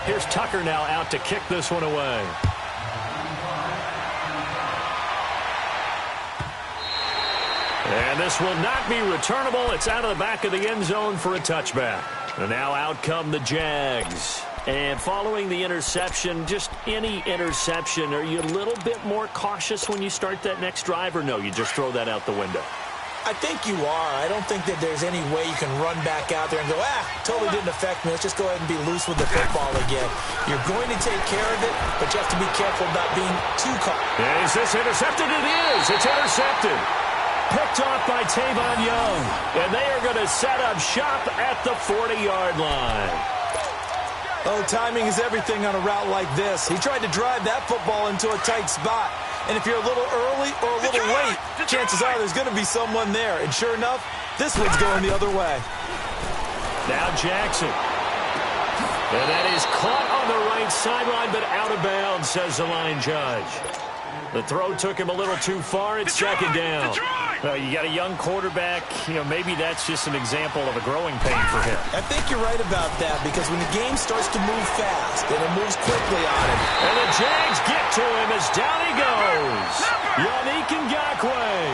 Here's Tucker now out to kick this one away. And this will not be returnable. It's out of the back of the end zone for a touchback. And now out come the Jags. And following the interception, just any interception, are you a little bit more cautious when you start that next drive, or no, you just throw that out the window? I think you are. I don't think that there's any way you can run back out there and go, totally didn't affect me. Let's just go ahead and be loose with the football again. You're going to take care of it, but you have to be careful about being too caught. Is this intercepted? It is. It's intercepted. Picked off by Tavon Young. And they are going to set up shop at the 40-yard line. Oh, timing is everything on a route like this. He tried to drive that football into a tight spot. And if you're a little early or a little late, chances are there's going to be someone there. And sure enough, this one's going the other way. Now Jackson. And that is caught on the right sideline, but out of bounds, says the line judge. The throw took him a little too far. It's second down. You got a young quarterback. Maybe that's just an example of a growing pain for him. I think you're right about that, because when the game starts to move fast and it moves quickly on him. And the Jags get to him as down he goes. Yannick Ngakoue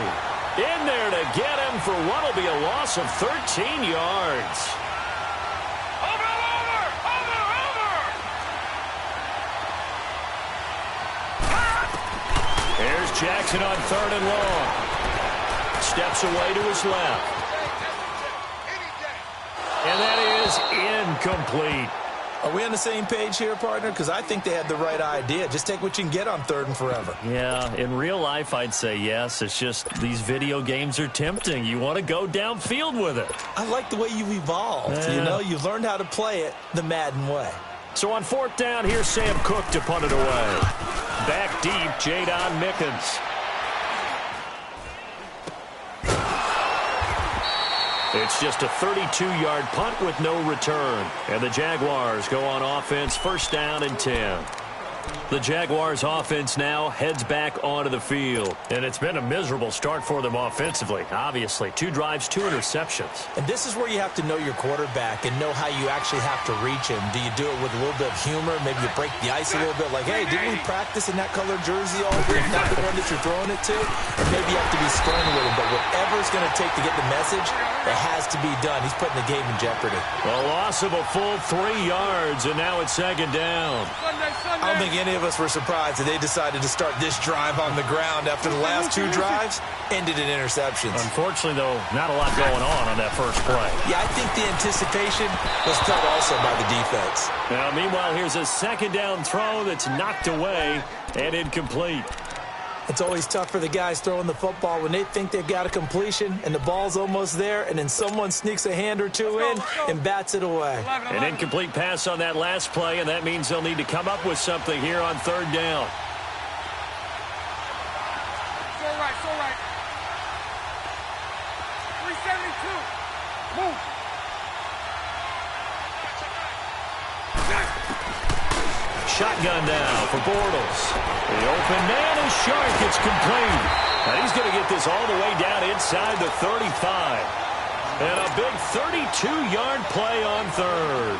in there to get him for what will be a loss of 13 yards. Here's Jackson on 3rd and long. Steps away to his left. And that is incomplete. Are we on the same page here, partner? Because I think they had the right idea. Just take what you can get on 3rd and forever. Yeah, in real life, I'd say yes. It's just these video games are tempting. You want to go downfield with it. I like the way you've evolved. You've learned how to play it the Madden way. So on 4th down, here's Sam Cook to punt it away. Back deep, Jadon Mickens. It's just a 32-yard punt with no return. And the Jaguars go on offense, 1st down and 10. The Jaguars offense now heads back onto the field. And it's been a miserable start for them offensively, obviously. 2 drives, 2 interceptions. And this is where you have to know your quarterback and know how you actually have to reach him. Do you do it with a little bit of humor? Maybe you break the ice a little bit, like, hey, didn't we practice in that colored jersey all week? Not the one that you're throwing it to? Or maybe you have to be stern with him. But whatever it's going to take to get the message, it has to be done. He's putting the game in jeopardy. A loss of a full 3 yards, and now it's 2nd down. I don't think any of us were surprised that they decided to start this drive on the ground after the last 2 drives ended in interceptions. Unfortunately, though, not a lot going on that first play. Yeah, I think the anticipation was felt also by the defense. Now, meanwhile, here's a 2nd down throw that's knocked away and incomplete. It's always tough for the guys throwing the football when they think they've got a completion and the ball's almost there, and then someone sneaks a hand or two in and bats it away. An incomplete pass on that last play, and that means they'll need to come up with something here on 3rd down. So right. 372. Move. Shotgun now for Bortles. The open man is sharp. It's complete. And he's going to get this all the way down inside the 35. And a big 32-yard play on 3rd.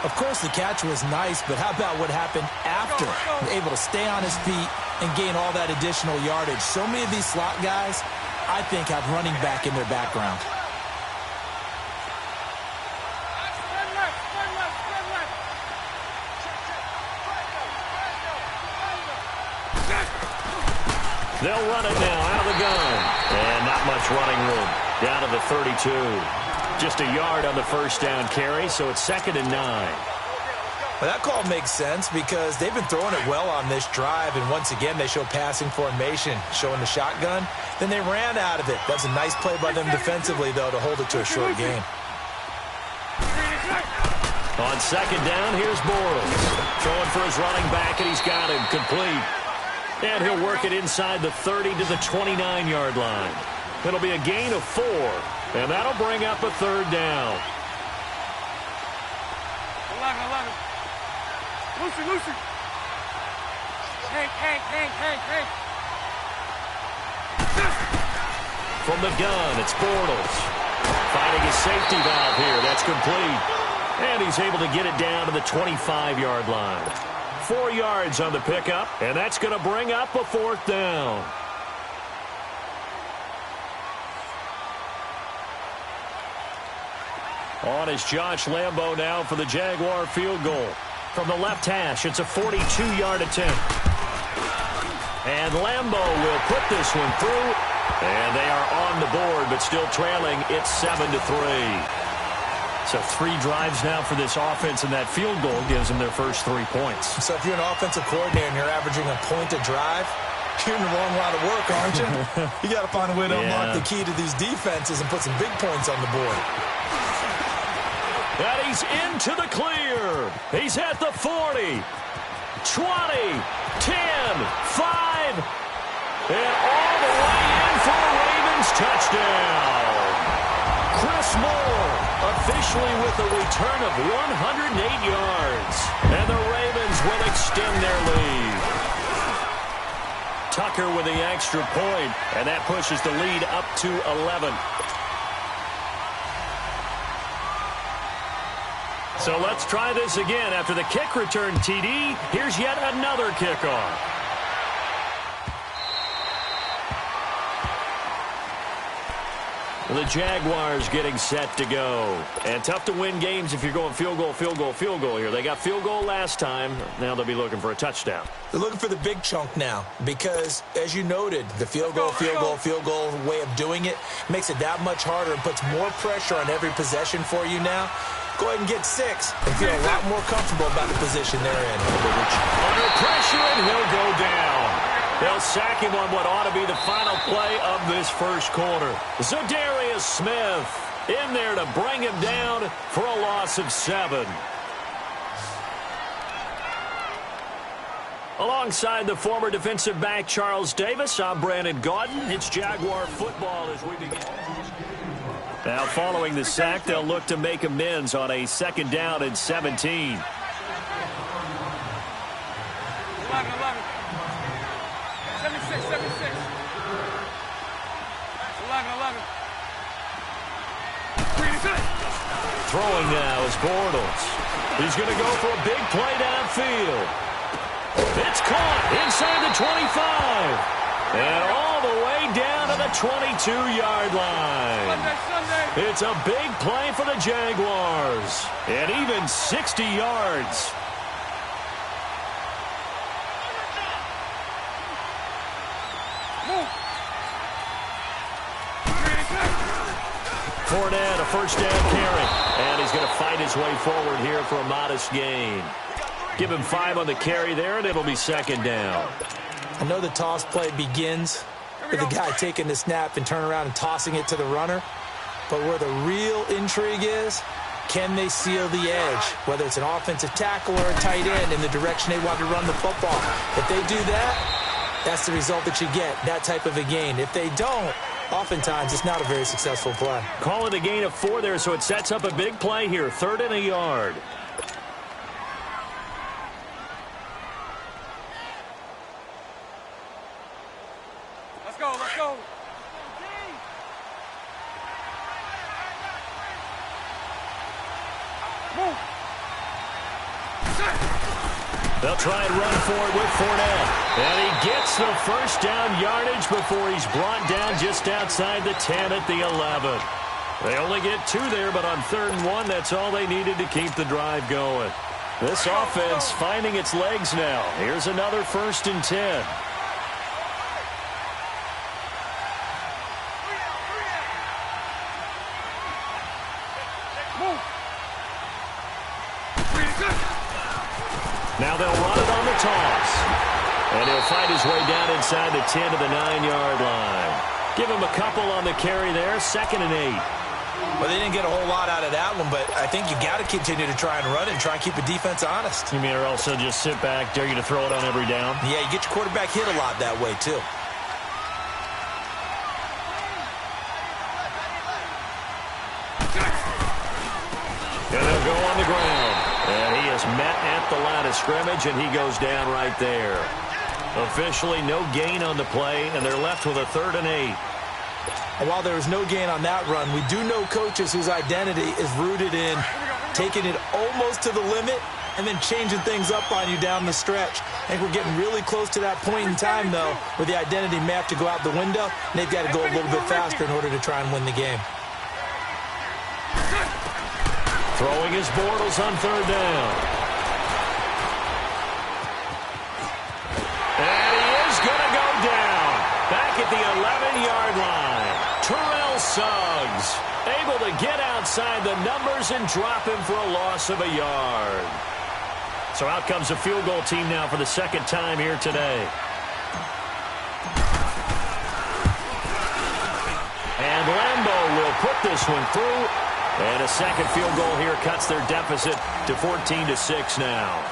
Of course, the catch was nice, but how about what happened after? Able to stay on his feet and gain all that additional yardage. So many of these slot guys, I think, have running back in their background. They'll run it now out of the gun. And not much running room. Down to the 32. Just a yard on the 1st down carry, so it's 2nd and 9. Well, that call makes sense because they've been throwing it well on this drive, and once again they show passing formation, showing the shotgun. Then they ran out of it. That's a nice play by them defensively, though, to hold it to a short game. On 2nd down, here's Bortles. Throwing for his running back, and he's got him complete. And he'll work it inside the 30 to the 29-yard line. It'll be a gain of 4, and that'll bring up a 3rd down. 11. Lucy. Hank. From the gun, it's Bortles. Finding his safety valve here. That's complete. And he's able to get it down to the 25-yard line. 4 yards on the pickup, and that's going to bring up a 4th down. On is Josh Lambo now for the Jaguar field goal. From the left hash, it's a 42-yard attempt. And Lambo will put this one through. And they are on the board, but still trailing. It's 7-3. So 3 drives now for this offense, and that field goal gives them their first 3 points. So if you're an offensive coordinator and you're averaging a point a drive, you're in the wrong line of work, aren't you? You got to find a way to unlock the key to these defenses and put some big points on the board. And he's into the clear. He's at the 40, 20, 10, 5, and all the way in for a Ravens touchdown. Chris Moore officially with a return of 108 yards. And the Ravens will extend their lead. Tucker with the extra point, and that pushes the lead up to 11. So let's try this again. After the kick return TD, here's yet another kickoff. The Jaguars getting set to go. And tough to win games if you're going field goal, field goal, field goal here. They got field goal last time. Now they'll be looking for a touchdown. They're looking for the big chunk now because, as you noted, the field goal way of doing it makes it that much harder and puts more pressure on every possession for you now. Go ahead and get 6 and feel a lot more comfortable about the position they're in. Under pressure, and he'll go down. They'll sack him on what ought to be the final play of this first quarter. Zadarius Smith in there to bring him down for a loss of 7. Alongside the former defensive back Charles Davis, I'm Brandon Gaudin. It's Jaguar football as we begin. Now, following the sack, they'll look to make amends on a 2nd down and 17. 11, 11. 76, 76. 11, 11. Throwing now is Bortles. He's going to go for a big play downfield. It's caught inside the 25. And all the way down to the 22-yard line. Sunday. It's a big play for the Jaguars. And even 60 yards. Fournette, a first down carry. And he's going to fight his way forward here for a modest gain. Give him 5 on the carry there, and it'll be 2nd down. I know the toss play begins with the guy taking the snap and turn around and tossing it to the runner. But where the real intrigue is, can they seal the edge? Whether it's an offensive tackle or a tight end in the direction they want to run the football. If they do that, that's the result that you get, that type of a gain. If they don't, oftentimes it's not a very successful play. Call it a gain of 4 there, so it sets up a big play here. 3rd and a yard. Let's go. Move. They'll try and run for it with Fournette. And he gets the first down yardage before he's brought down just outside the 10 at the 11. They only get 2 there, but on 3rd and 1, that's all they needed to keep the drive going. This offense finding its legs now. Here's another 1st and 10. Now they'll run it on the toss. And he'll fight his way down inside the 10 to the 9-yard line. Give him a couple on the carry there. 2nd and 8. Well, they didn't get a whole lot out of that one, but I think you got to continue to try and run it and try and keep the defense honest. You mean or also just sit back, dare you to throw it on every down? Yeah, you get your quarterback hit a lot that way, too. And they'll go on the ground. And he is met at the line of scrimmage, and he goes down right there. Officially no gain on the play, and they're left with a 3rd and 8. And while there was no gain on that run, we do know coaches whose identity is rooted in taking it almost to the limit and then changing things up on you down the stretch. I think we're getting really close to that point in time, though, where the identity may have to go out the window, and they've got to go a little bit faster in order to try and win the game. Throwing his Bortles on third down. And he is going to go down. Back at the 11-yard line. Terrell Suggs able to get outside the numbers and drop him for a loss of a yard. So out comes the field goal team now for the second time here today. And Lambeau will put this one through. And a second field goal here cuts their deficit to 14-6 now.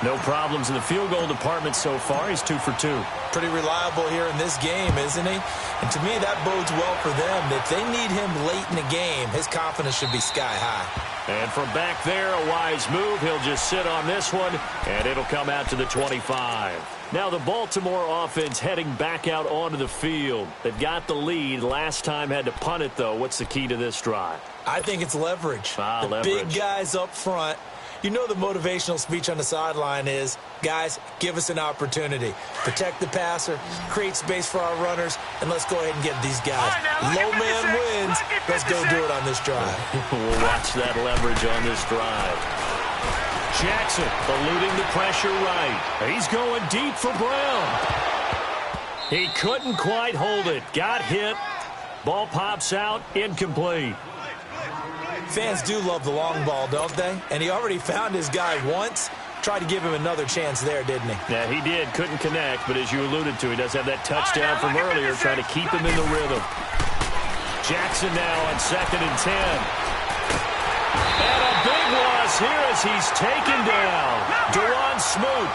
No problems in the field goal department so far. He's 2 for 2. Pretty reliable here in this game, isn't he? And to me, that bodes well for them. If they need him late in the game, his confidence should be sky high. And from back there, a wise move. He'll just sit on this one, and it'll come out to the 25. Now the Baltimore offense heading back out onto the field. They've got the lead. Last time had to punt it, though. What's the key to this drive? I think it's leverage. Leverage. Big guys up front. You know the motivational speech on the sideline is, guys, give us an opportunity. Protect the passer, create space for our runners, and let's go ahead and get these guys. Low man wins. Let's go do it on this drive. We'll watch that leverage on this drive. Jackson eluding the pressure right. He's going deep for Brown. He couldn't quite hold it. Got hit. Ball pops out. Incomplete. Fans do love the long ball, don't they? And he already found his guy once. Tried to give him another chance there, didn't he? Yeah, he did. Couldn't connect, but as you alluded to, he does have that touchdown from earlier, trying to keep him in the rhythm. Jackson now on 2nd and 10. And a big loss here as he's taken down. Deron Smoot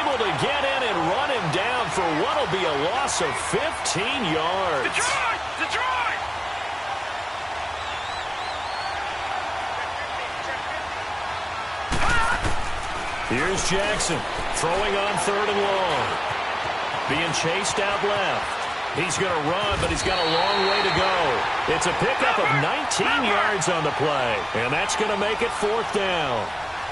able to get in and run him down for what will be a loss of 15 yards. Detroit! Here's Jackson throwing on 3rd and long. Being chased out left. He's going to run, but he's got a long way to go. It's a pickup of 19 yards on the play, and that's going to make it 4th down.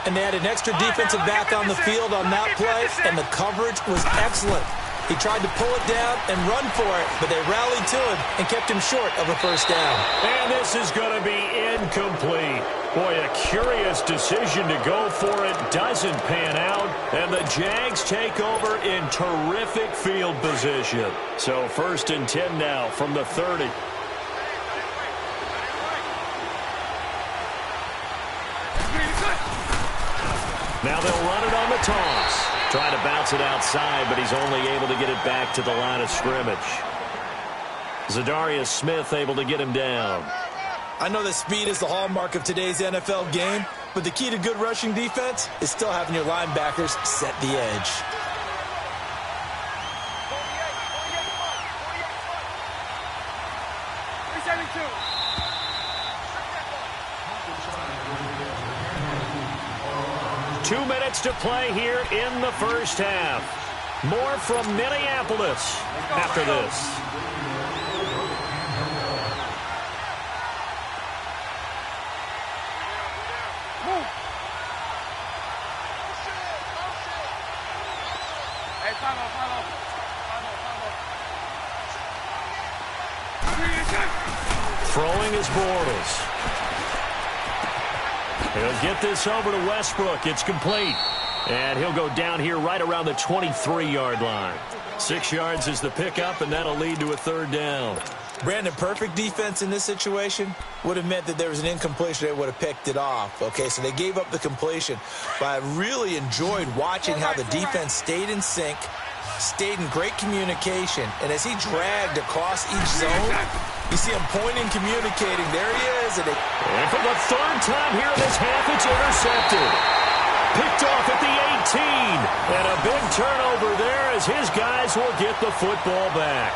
And they had an extra defensive back on the field on that play, and the coverage was excellent. He tried to pull it down and run for it, but they rallied to him and kept him short of a first down. And this is going to be incomplete. Boy, a curious decision to go for it. Doesn't pan out. And the Jags take over in terrific field position. So 1st and 10 now from the 30. Now they'll run it on the toss. Trying to bounce it outside, but he's only able to get it back to the line of scrimmage. Zadarius Smith able to get him down. I know that speed is the hallmark of today's NFL game, but the key to good rushing defense is still having your linebackers set the edge. Two minutes to play here in the first half. More from Minneapolis after this. Throwing his Bortles. He'll get this over to Westbrook. It's complete. And he'll go down here right around the 23-yard line. 6 yards is the pickup, and that'll lead to a 3rd down. Brandon, perfect defense in this situation would have meant that there was an incompletion. They would have picked it off. Okay, so they gave up the completion. But I really enjoyed watching how the defense stayed in sync, stayed in great communication, and as he dragged across each zone, you see him pointing, communicating. There he is. And for the 3rd time here in this half, it's intercepted. Picked off at the 18. And a big turnover there as his guys will get the football back.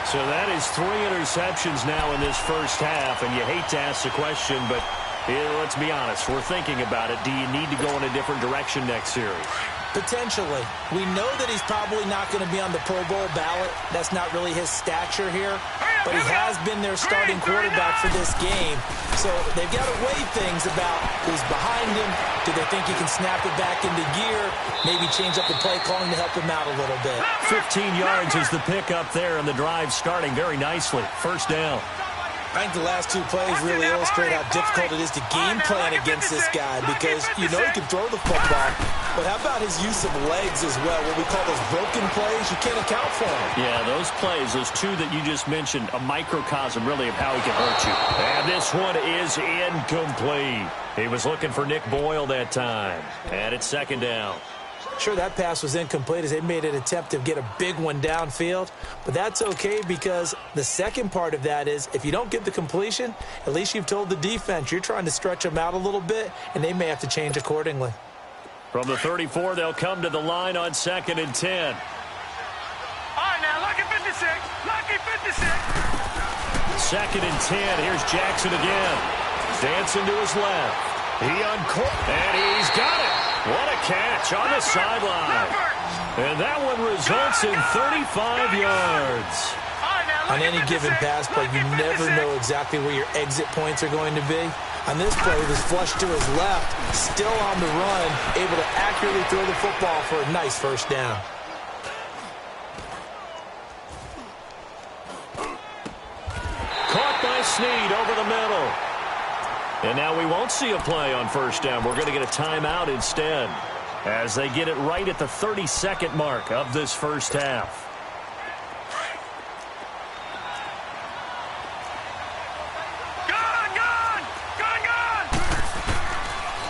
So that is 3 interceptions now in this first half. And you hate to ask the question, but let's be honest. We're thinking about it. Do you need to go in a different direction next series? Potentially. We know that he's probably not going to be on the Pro Bowl ballot. That's not really his stature here. but he has been their starting quarterback for this game. So they've got to weigh things about who's behind him. Do they think he can snap it back into gear? Maybe change up the play calling to help him out a little bit. 15 yards is the pickup there, and the drive starting very nicely. First down. I think the last two plays really illustrate how difficult it is to game plan against this guy because you know he can throw the football, but how about his use of legs as well? What we call those broken plays, you can't account for them. Yeah, those plays, those two that you just mentioned, a microcosm really of how he can hurt you. And this one is incomplete. He was looking for Nick Boyle that time, and it's second down. Sure, that pass was incomplete as they made an attempt to get a big one downfield, but that's okay because the second part of that is if you don't get the completion, at least you've told the defense you're trying to stretch them out a little bit, and they may have to change accordingly. From the 34, they'll come to the line on 2nd and 10. All right, now, lucky 56. Lucky 56. 2nd and 10. Here's Jackson again. Dancing to his left. He uncorked, and he's got it. What a catch on the sideline. And that one results in 35 yards. On any given pass play, you never know exactly where your exit points are going to be. On this play, he was flushed to his left, still on the run, able to accurately throw the football for a nice first down. Caught by Snead over the middle. And now we won't see a play on first down. We're going to get a timeout instead as they get it right at the 30-second mark of this first half.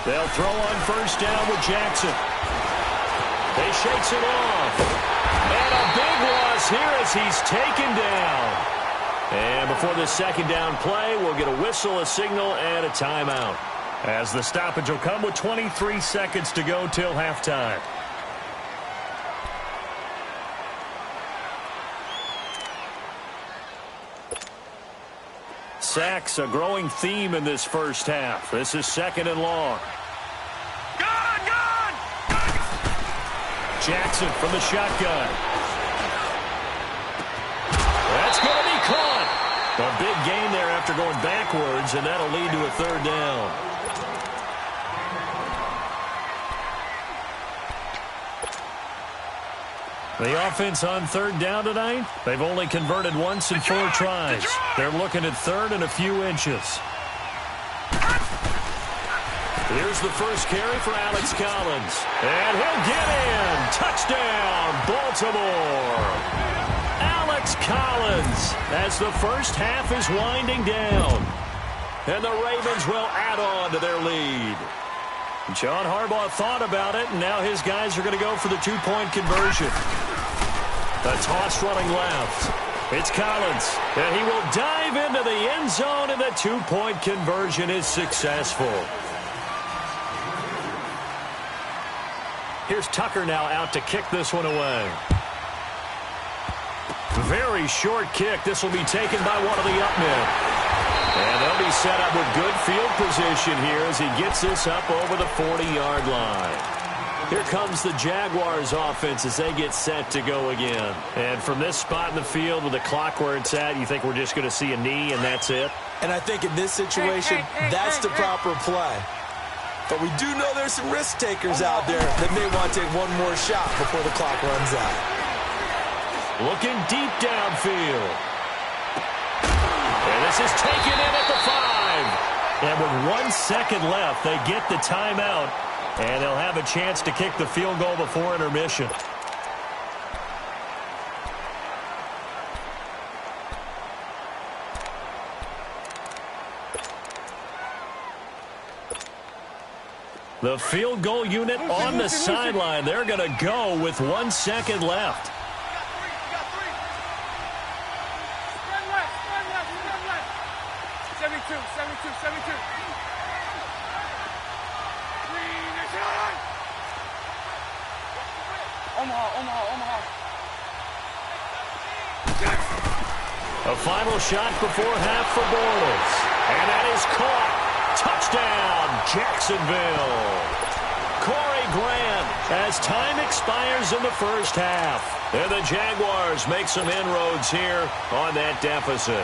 They'll throw on first down with Jackson. He shakes it off. And a big loss here as he's taken down. And before the second down play, we'll get a whistle, a signal, and a timeout. As the stoppage will come with 23 seconds to go till halftime. Sacks, a growing theme in this first half. This is 2nd and long. Jackson from the shotgun. That's going to be caught. A big gain there after going backwards, and that'll lead to a third down. The offense on third down tonight, they've only converted once in 4 tries. They're looking at third and a few inches. Here's the first carry for Alex Collins. And he'll get in. Touchdown, Baltimore. Alex Collins as the first half is winding down. And the Ravens will add on to their lead. John Harbaugh thought about it, and now his guys are going to go for the 2-point conversion. A toss running left. It's Collins, and he will dive into the end zone, and the 2-point conversion is successful. Here's Tucker now out to kick this one away. Very short kick. This will be taken by one of the up men. And they'll be set up with good field position here as he gets this up over the 40-yard line. Here comes the Jaguars offense as they get set to go again. And from this spot in the field with the clock where it's at, you think we're just going to see a knee and that's it? And I think in this situation, that's the proper play. But we do know there's some risk takers out there that may want to take one more shot before the clock runs out. Looking deep downfield. And this is taken in at the 5. And with 1 second left, they get the timeout. And they'll have a chance to kick the field goal before intermission. The field goal unit on the sideline. They're going to go with 1 second left. Spread left. 72. Omaha. A final shot before half for Bortles. And that is caught. Touchdown, Jacksonville. Corey Grant as time expires in the first half. And the Jaguars make some inroads here on that deficit.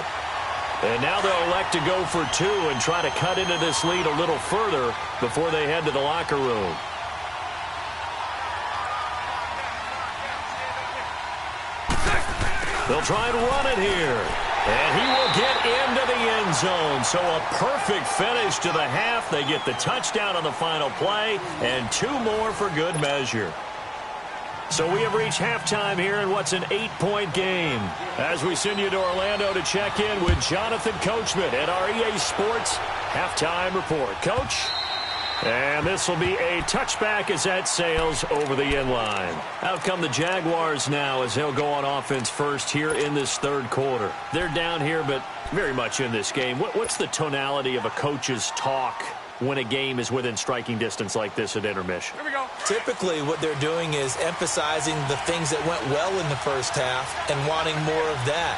And now they'll elect to go for two and try to cut into this lead a little further before they head to the locker room. They'll try and run it here. And he will get into the end zone. So a perfect finish to the half. They get the touchdown on the final play, and two more for good measure. So we have reached halftime here in what's an 8-point game. As we send you to Orlando to check in with Jonathan Coachman at our EA Sports Halftime Report. Coach? And this will be a touchback as that sails over the end line. Out come the Jaguars now as they'll go on offense first here in this third quarter. They're down here, but very much in this game. What's the tonality of a coach's talk when a game is within striking distance like this at intermission? Here we go. Typically, what they're doing is emphasizing the things that went well in the first half and wanting more of that.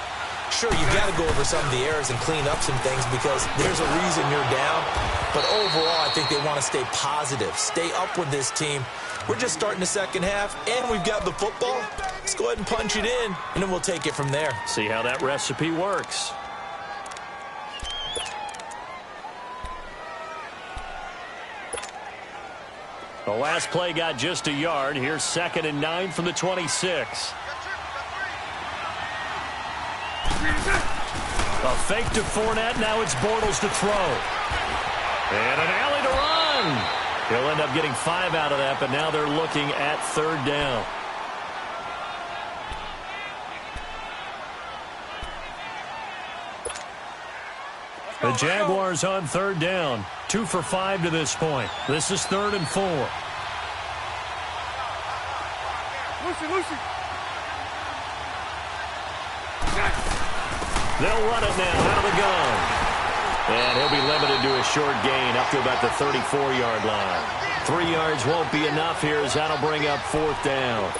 Sure, you've got to go over some of the errors and clean up some things because there's a reason you're down. But overall, I think they want to stay positive, stay up with this team. We're just starting the second half, and we've got the football. Let's go ahead and punch it in, and then we'll take it from there. See how that recipe works. The last play got just a yard. Here's 2nd and 9 from the 26. A fake to Fournette. Now it's Bortles to throw. And an alley to run. He'll end up getting 5 out of that, but now they're looking at 3rd down. The Jaguars on 3rd down. 2 for 5 to this point. This is 3rd and 4. Lucy. They'll run it now out of the gun. And he'll be limited to a short gain up to about the 34-yard line. 3 yards won't be enough here as that'll bring up 4th down.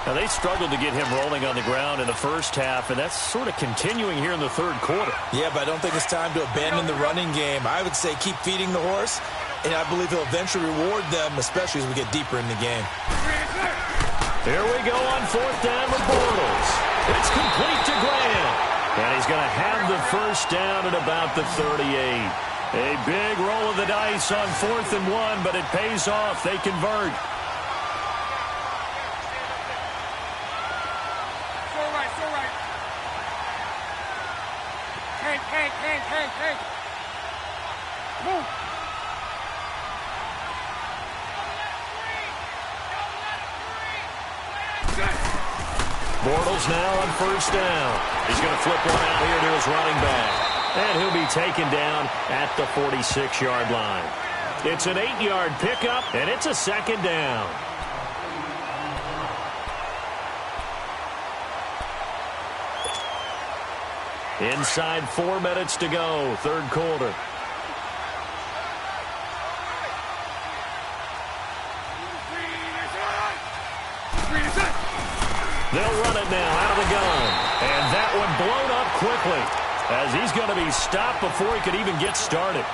Now, they struggled to get him rolling on the ground in the first half, and that's sort of continuing here in the third quarter. Yeah, but I don't think it's time to abandon the running game. I would say keep feeding the horse, and I believe he'll eventually reward them, especially as we get deeper in the game. Here we go on 4th down with Bortles. It's complete to Graham. And he's going to have the first down at about the 38. A big roll of the dice on 4th and 1, but it pays off. They convert. Hank. Move. Bortles now on 1st down. He's going to flip one out here to his running back. And he'll be taken down at the 46-yard line. It's an 8-yard pickup, and it's a 2nd down. Inside 4 minutes to go, third quarter. They'll run it now out of the gun. And that one blown up quickly as he's going to be stopped before he could even get started.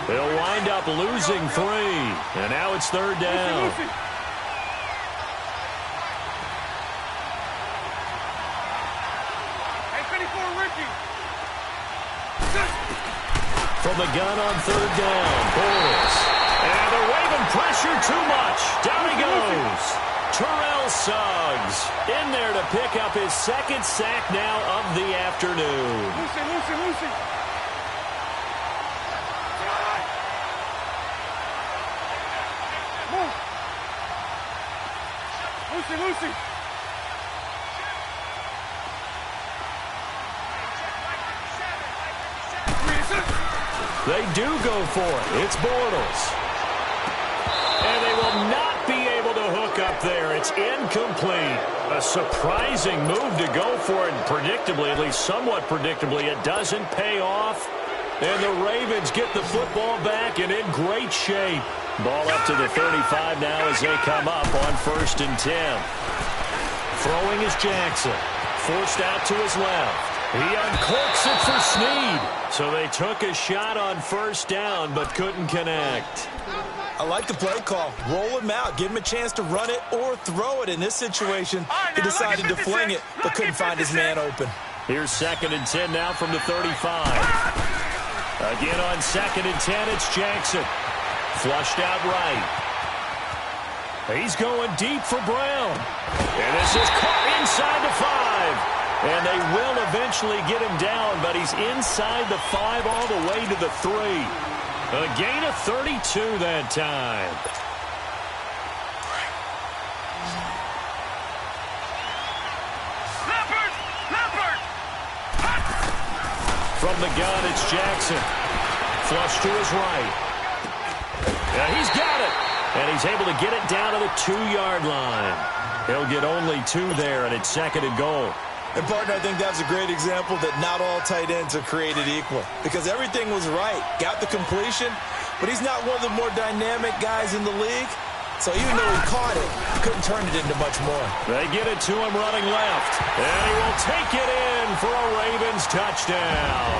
They'll wind up losing 3. And now it's 3rd down. From the gun on 3rd down, Bortles. And they're waving pressure too much. Down he goes. Terrell Suggs in there to pick up his 2nd sack now of the afternoon. Lucy. Move. Lucy. They do go for it. It's Bortles. And they will not be able to hook up there. It's incomplete. A surprising move to go for it. And predictably, at least somewhat predictably, it doesn't pay off. And the Ravens get the football back and in great shape. Ball up to the 35 now as they come up on 1st and 10. Throwing is Jackson. Forced out to his left. He uncorks it for Snead. So they took a shot on 1st down but couldn't connect. I like the play call. Roll him out. Give him a chance to run it or throw it. In this situation, he decided to fling it, but couldn't find his man open. Here's 2nd and 10 now from the 35. Again on 2nd and 10, it's Jackson. Flushed out right. He's going deep for Brown. And this is caught inside the 5. And they will eventually get him down, but he's inside the 5 all the way to the 3. A gain of 32 that time. From the gun, it's Jackson. Flush to his right. Yeah, he's got it. And he's able to get it down to the 2-yard line. He'll get only 2 there, and it's 2nd and goal. And, partner, I think that's a great example that not all tight ends are created equal. Because everything was right. Got the completion, but he's not one of the more dynamic guys in the league. So even though he caught it, couldn't turn it into much more. They get it to him running left. And he will take it in for a Ravens touchdown.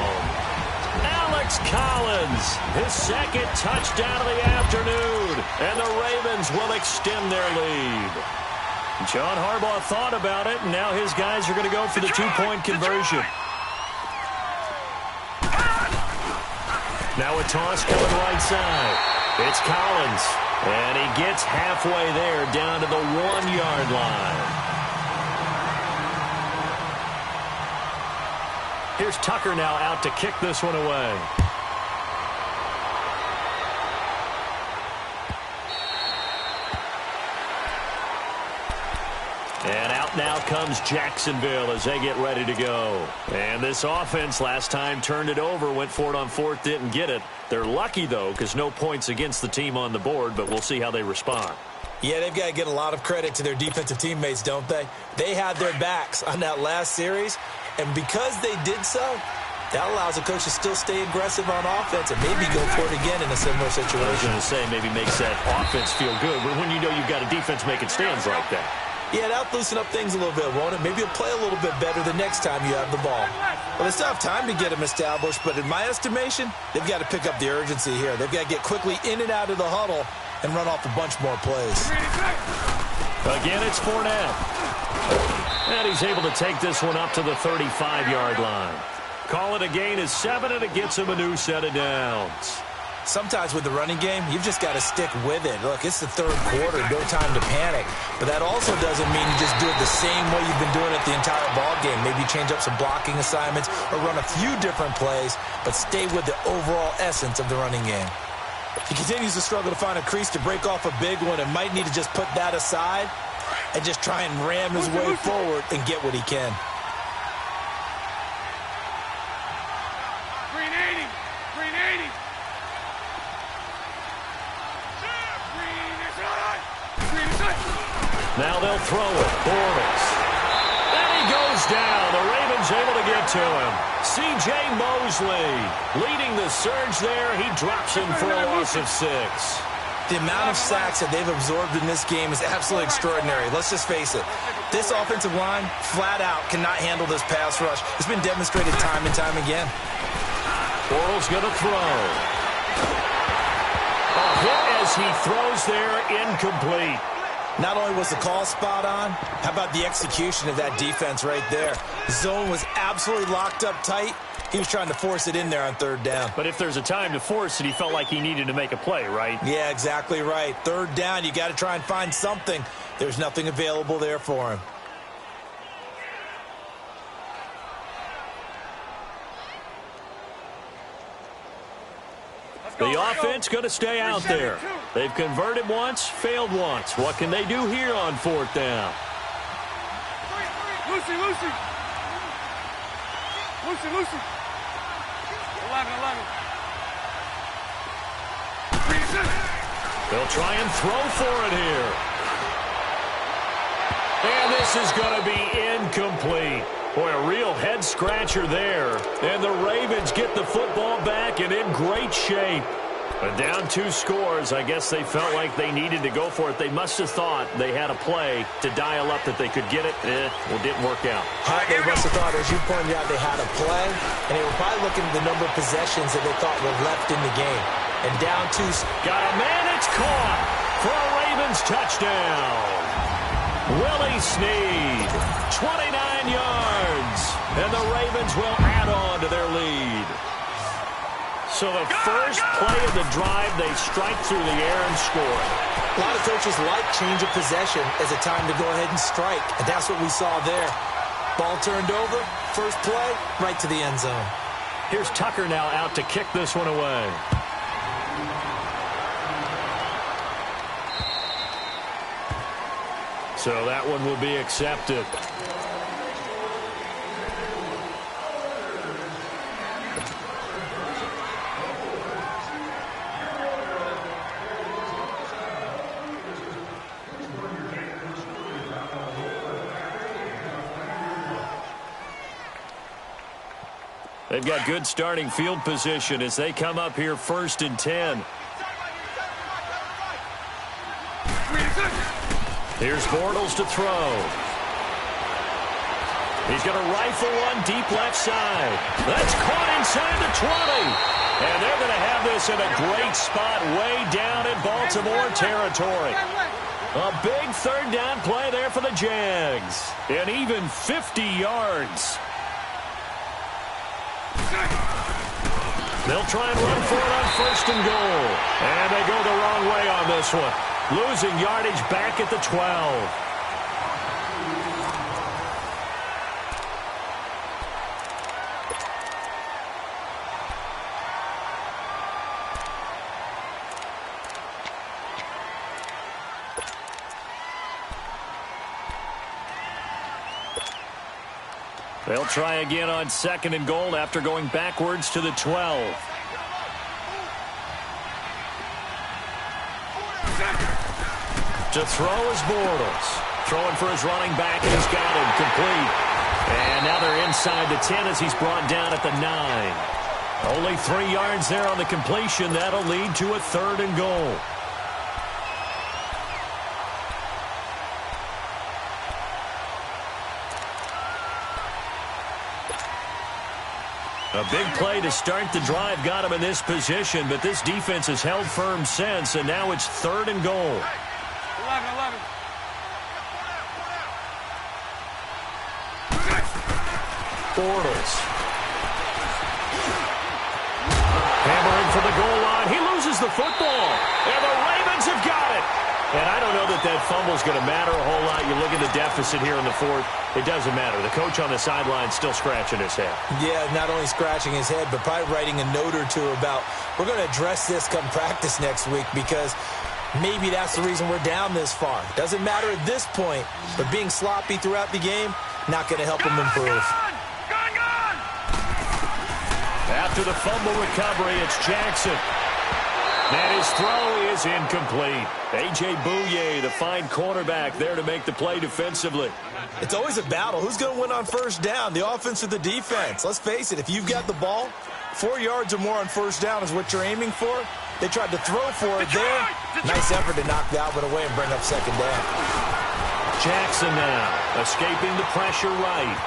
Alex Collins, his 2nd touchdown of the afternoon. And the Ravens will extend their lead. John Harbaugh thought about it, and now his guys are going to go for the 2-point conversion. Now a toss coming right side. It's Collins, and he gets halfway there down to the 1-yard line. Here's Tucker now out to kick this one away. And out now comes Jacksonville as they get ready to go. And this offense last time turned it over, went for it on 4th, didn't get it. They're lucky, though, because no points against the team on the board, but we'll see how they respond. Yeah, they've got to get a lot of credit to their defensive teammates, don't they? They had their backs on that last series, and because they did so, that allows a coach to still stay aggressive on offense and maybe go for it again in a similar situation. I was going to say maybe makes that offense feel good, but when you know you've got a defense making stands like that. Yeah, that'll loosen up things a little bit, won't it? Maybe you'll play a little bit better the next time you have the ball. Well, they still have time to get them established, but in my estimation, they've got to pick up the urgency here. They've got to get quickly in and out of the huddle and run off a bunch more plays. Again, it's Fournette. And he's able to take this one up to the 35-yard line. Call it a gain of 7, and it gets him a new set of downs. Sometimes with the running game, you've just got to stick with it. Look, it's the 3rd quarter, no time to panic. But that also doesn't mean you just do it the same way you've been doing it the entire ball game. Maybe change up some blocking assignments or run a few different plays, but stay with the overall essence of the running game. He continues to struggle to find a crease to break off a big one and might need to just put that aside and just try and ram his way forward and get what he can. Now they'll throw it. Bortles. And he goes down. The Ravens able to get to him. C.J. Mosley leading the surge there. He drops him for a loss of 6. The amount of sacks that they've absorbed in this game is absolutely extraordinary. Let's just face it. This offensive line, flat out, cannot handle this pass rush. It's been demonstrated time and time again. Bortles going to throw. A hit as he throws there, incomplete. Not only was the call spot on, how about the execution of that defense right there? The zone was absolutely locked up tight. He was trying to force it in there on 3rd down. But if there's a time to force it, he felt like he needed to make a play, right? Yeah, exactly right. 3rd down, you got to try and find something. There's nothing available there for him. The offense going to stay out there. They've converted once, failed once. What can they do here on 4th down? Lucy. 11. They'll try and throw for it here. And this is going to be incomplete. Boy, a real head-scratcher there. And the Ravens get the football back and in great shape. But down 2 scores, I guess they felt like they needed to go for it. They must have thought they had a play to dial up that they could get it. Well, didn't work out. They must have thought, as you pointed out, they had a play. And they were probably looking at the number of possessions that they thought were left in the game. And down 2. Got a man, it's caught for a Ravens touchdown. Willie Snead, 29 yards, and the Ravens will add on to their lead. So the first play of the drive, they strike through the air and score. A lot of coaches like change of possession as a time to go ahead and strike, and that's what we saw there. Ball turned over, first play, right to the end zone. Here's Tucker now out to kick this one away. So that one will be accepted. They've got good starting field position as they come up here 1st and 10. Here's Bortles to throw. He's going to rifle one deep left side. That's caught inside the 20. And they're going to have this in a great spot way down in Baltimore territory. A big third down play there for the Jags. And even 50 yards. They'll try and run for it on 1st and goal. And they go the wrong way on this one. Losing yardage back at the 12. They'll try again on 2nd and goal after going backwards to the 12. To throw is Bortles. Throwing for his running back, and he's got him complete. And now they're inside the 10 as he's brought down at the 9. Only 3 yards there on the completion. That'll lead to a 3rd and goal. A big play to start the drive got him in this position, but this defense has held firm since, and now it's 3rd and goal. 11. Bortles. Hammering for the goal line. He loses the football, and the Ravens have got it. And I don't know that that fumble's going to matter a whole lot. You look at the deficit here in the 4th. It doesn't matter. The coach on the sideline still scratching his head. Yeah, not only scratching his head, but probably writing a note or two about, we're going to address this come practice next week because maybe that's the reason we're down this far. Doesn't matter at this point, but being sloppy throughout the game, not going to help him improve. Gone! After the fumble recovery, it's Jackson. And his throw is incomplete. A.J. Bouye, the fine cornerback, there to make the play defensively. It's always a battle. Who's going to win on 1st down, the offense or the defense? Let's face it, if you've got the ball, 4 yards or more on 1st down is what you're aiming for. They tried to throw for it there. Nice effort to knock that one away and bring up 2nd down. Jackson now, escaping the pressure right.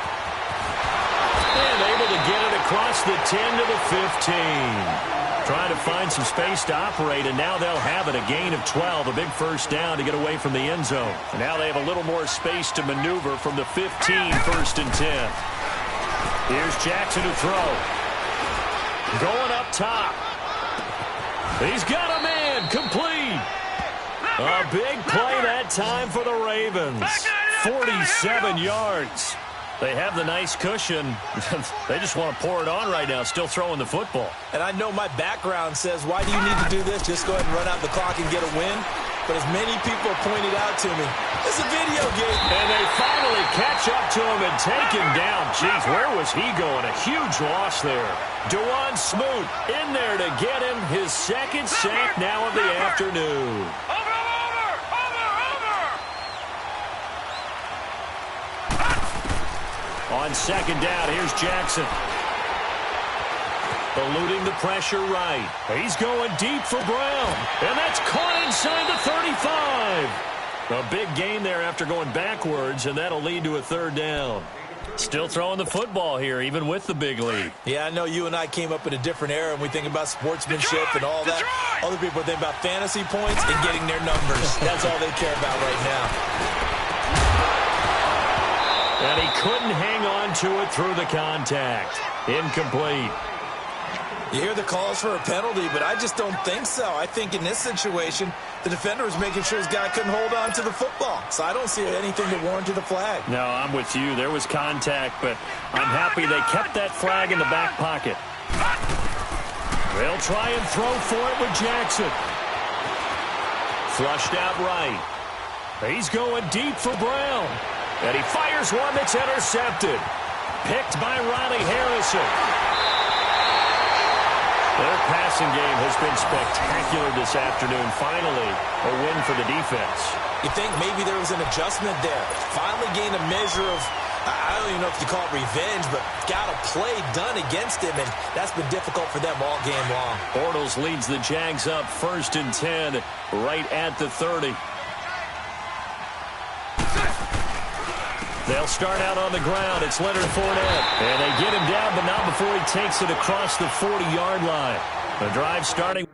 And able to get it across the 10 to the 15. Trying to find some space to operate, and now they'll have it. A gain of 12, a big 1st down to get away from the end zone. And now they have a little more space to maneuver from the 15, 1st and 10. Here's Jackson to throw. Going up top. He's got a man, complete. A big play that time for the Ravens. 47 yards. They have the nice cushion. They just want to pour it on right now, still throwing the football. And I know my background says, why do you need to do this? Just go ahead and run out the clock and get a win. But as many people have pointed out to me, it's a video game. And they finally catch up to him and take him down. Jeez, where was he going? A huge loss there. Dewan Smoot in there to get him his 2nd sack now of the afternoon. On 2nd down, here's Jackson. Eluding the pressure right. He's going deep for Brown. And that's caught inside the 35. A big gain there after going backwards, and that'll lead to a 3rd down. Still throwing the football here, even with the big lead. Yeah, I know you and I came up in a different era, and we think about sportsmanship and all that. Other people think about fantasy points and getting their numbers. That's all they care about right now. And he couldn't hang on to it through the contact. Incomplete. You hear the calls for a penalty, but I just don't think so. I think in this situation, the defender was making sure his guy couldn't hold on to the football. So I don't see anything that warranted the flag. No, I'm with you. There was contact, but I'm happy they kept that flag in the back pocket. They'll try and throw for it with Jackson. Flushed out right. He's going deep for Brown. And he fires one that's intercepted. Picked by Ronnie Harrison. Their passing game has been spectacular this afternoon. Finally, a win for the defense. You think maybe there was an adjustment there. Finally gained a measure of, I don't even know if you call it revenge, but got a play done against him, and that's been difficult for them all game long. Bortles leads the Jags up 1st and 10 right at the 30. They'll start out on the ground. It's Leonard Fournette. And they get him down, but not before he takes it across the 40-yard line. The drive starting.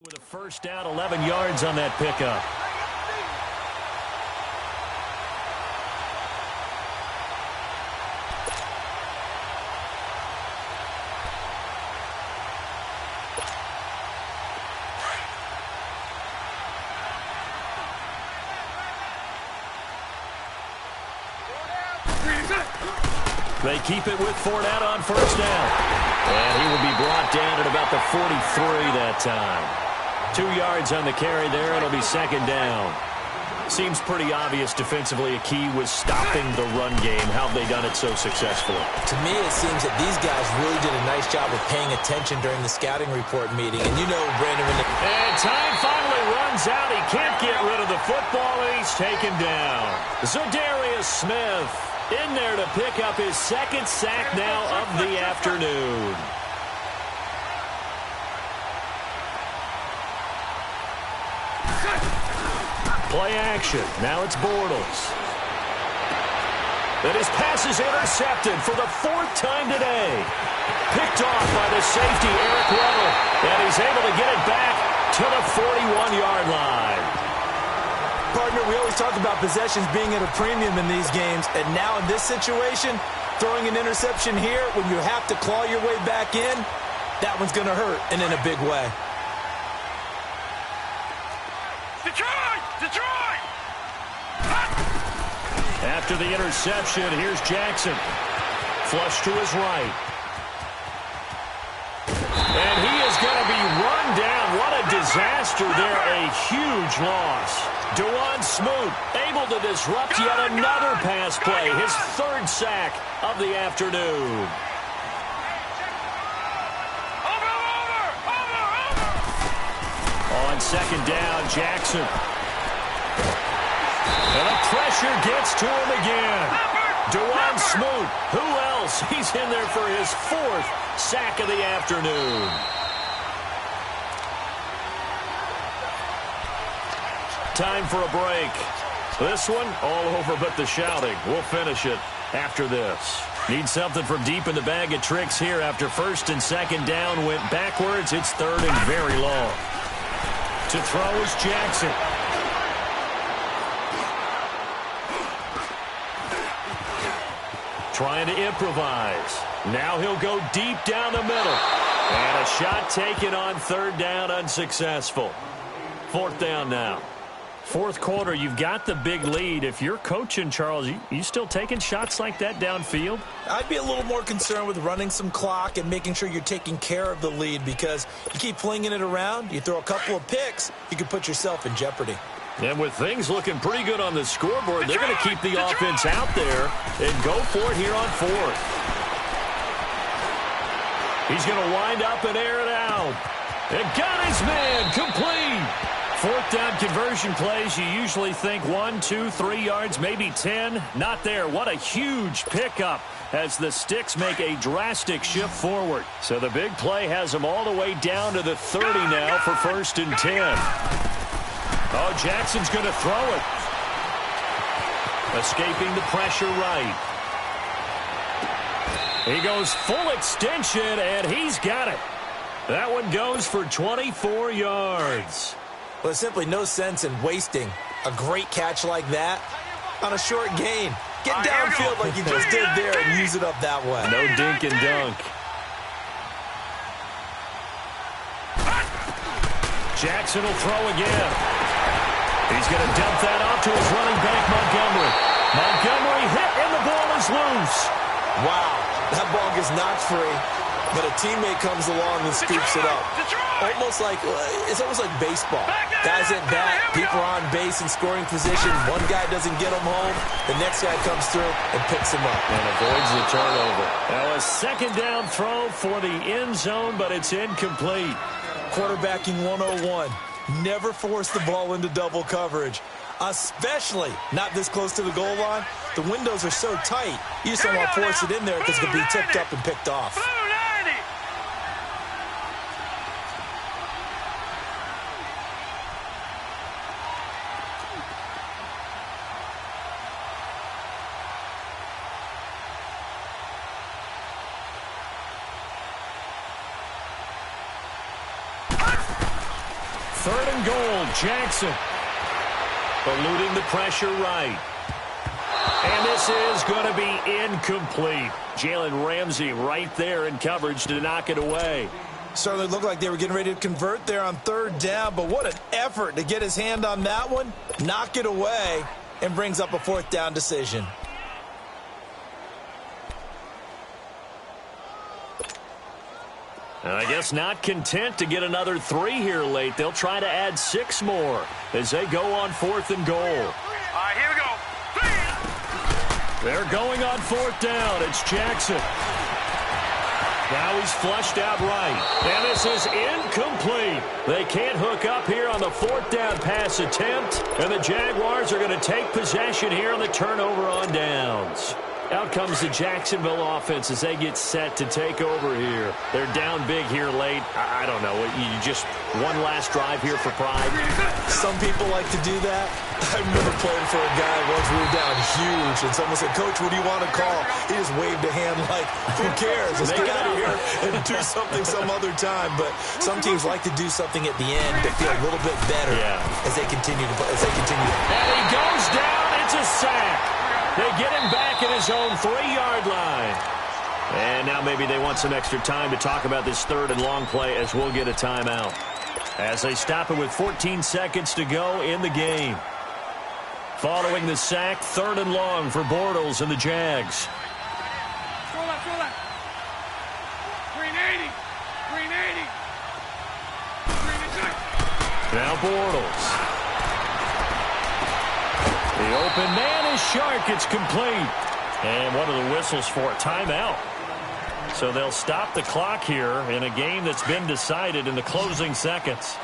With a first down, 11 yards on that pickup. They keep it with Fournette on first down. And he will be brought down at about the 43 that time. 2 yards on the carry there. It'll be second down. Seems pretty obvious defensively a key was stopping the run game. How have they done it so successfully? To me, it seems that these guys really did a nice job of paying attention during the scouting report meeting. And you know, Brandon, when and time finally runs out. He can't get rid of the football, and he's taken down. Za'Darius Smith in there to pick up his second sack now of the afternoon. Play action. Now it's Bortles. And his pass is intercepted for the 4th time today. Picked off by the safety, Eric Weddle. And he's able to get it back to the 41-yard line. Partner, we always talk about possessions being at a premium in these games. And now in this situation, throwing an interception here when you have to claw your way back in, that one's going to hurt, and in a big way. Detroit! After the interception, here's Jackson. Flush to his right. And he is going to be run down. What a disaster there. A huge loss. Dewan Smoot able to disrupt yet another pass play. His 3rd sack of the afternoon. On second down, Jackson. And the pressure gets to him again. Dewan Smoot. Who else? He's in there for his 4th sack of the afternoon. Time for a break. This one, all over but the shouting. We'll finish it after this. Need something from deep in the bag of tricks here after 1st and 2nd down went backwards. It's 3rd and very long. To throw is Jackson. Trying to improvise. Now he'll go deep down the middle. And a shot taken on 3rd down, unsuccessful. 4th down now. Fourth quarter, you've got the big lead. If you're coaching, Charles, you still taking shots like that downfield? I'd be a little more concerned with running some clock and making sure you're taking care of the lead, because you keep flinging it around, you throw a couple of picks, you could put yourself in jeopardy. And with things looking pretty good on the scoreboard, they're going to keep the offense out there and go for it here on fourth. He's going to wind up and air it out. And got his man complete. Fourth down conversion plays, you usually think 1, 2, 3 yards, maybe 10. Not there. What a huge pickup as the Sticks make a drastic shift forward. So the big play has them all the way down to the 30 now for 1st and 10. Oh, Jackson's going to throw it. Escaping the pressure right. He goes full extension, and he's got it. That one goes for 24 yards. Well, there's simply no sense in wasting a great catch like that on a short gain. Get downfield like you just did there and use it up that way. No dink and dunk. Jackson will throw again. He's going to dump that off to his running back, Montgomery. Montgomery hit, and the ball is loose. Wow, that ball gets knocked free, but a teammate comes along and scoops it up. It's almost like baseball. Guys at bat, people are on base in scoring position. One guy doesn't get him home. The next guy comes through and picks him up. And avoids the turnover. Now a second down throw for the end zone, but it's incomplete. Quarterbacking 101. Never force the ball into double coverage, especially not this close to the goal line. The windows are so tight, you just don't want to force it in there because it could be tipped up and picked off. Third and goal, Jackson. Eluding the pressure right. And this is going to be incomplete. Jalen Ramsey right there in coverage to knock it away. Certainly looked like they were getting ready to convert there on third down, but what an effort to get his hand on that one, knock it away, and brings up a fourth down decision. And I guess not content to get another 3 here late. They'll try to add 6 more as they go on 4th and goal. All right, here we go. They're going on 4th down. It's Jackson. Now he's flushed out right. And this is incomplete. They can't hook up here on the 4th down pass attempt. And the Jaguars are going to take possession here on the turnover on downs. Out comes the Jacksonville offense as they get set to take over here. They're down big here late. I don't know. You just one last drive here for pride. Some people like to do that. I remember playing for a guy once we were down huge, and someone said, "Coach, what do you want to call?" He just waved a hand like, "Who cares? Let's get out of here and do something some other time." But some teams like to do something at the end to feel a little bit better as they continue to play. And he goes down. It's a sack. They get him back at his own 3-yard line. And now maybe they want some extra time to talk about this 3rd and long play as we'll get a timeout. As they stop it with 14 seconds to go in the game. Following the sack, 3rd and long for Bortles and the Jags. Throw that. Green 80. Now Bortles. The open man is Shark. It's complete. And one of the whistles for a timeout. So they'll stop the clock here in a game that's been decided in the closing seconds.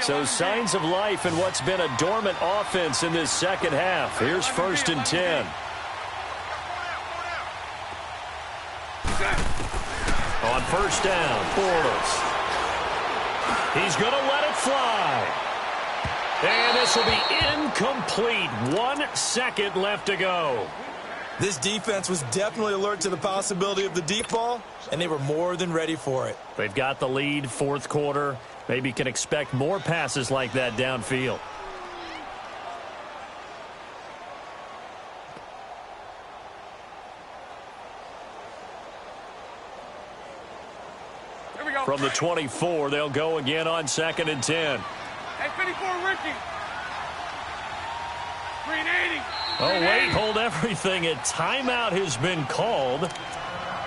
So signs of life in what's been a dormant offense in this second half. Here's 1st and 10. On 1st down, Bortles. He's going to let it fly. And this will be incomplete. 1 second left to go. This defense was definitely alert to the possibility of the deep ball, and they were more than ready for it. They've got the lead, 4th quarter. Maybe can expect more passes like that downfield. Here we go. From the 24, they'll go again on 2nd and 10. Hey, 54, Ricky. 380. Oh, wait, hold everything. A timeout has been called.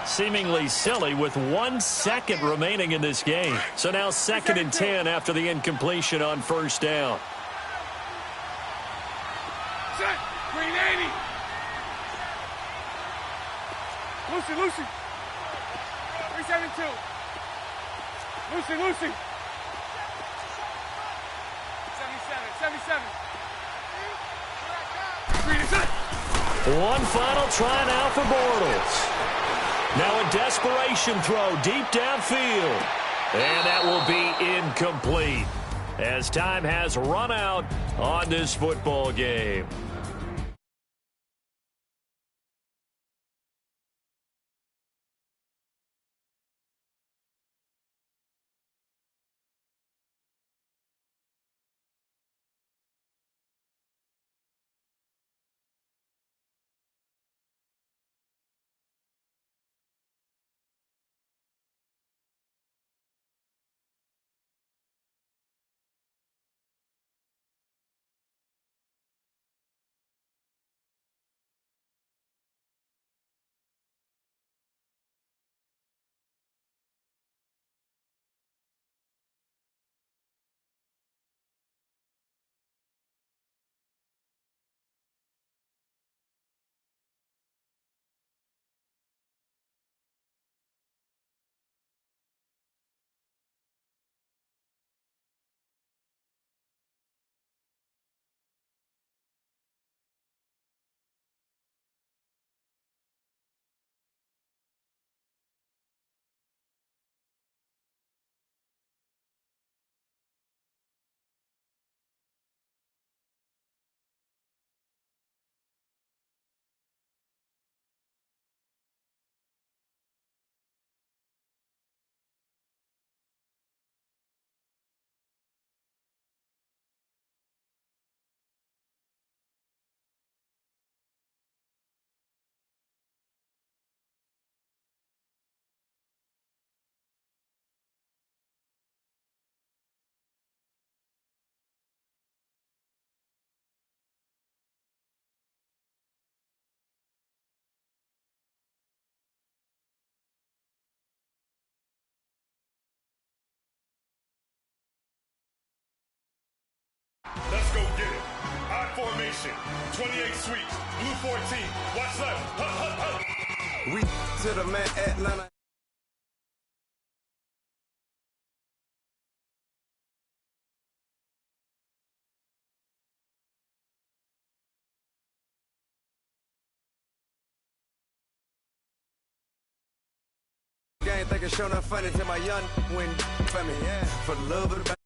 Seemingly silly with 1 second remaining in this game. So now 2nd and 10 after the incompletion on first down. Set. 380. Lucy. 372. Lucy. 77. Green is set. One final try now for Bortles. Now a desperation throw deep downfield. And that will be incomplete as time has run out on this football game. Let's go get it. I formation. 28 sweeps. Blue 14. Watch left. Hut. We to the man Atlanta. Gang think it's showing up funny to my young when for me, yeah. For the love of the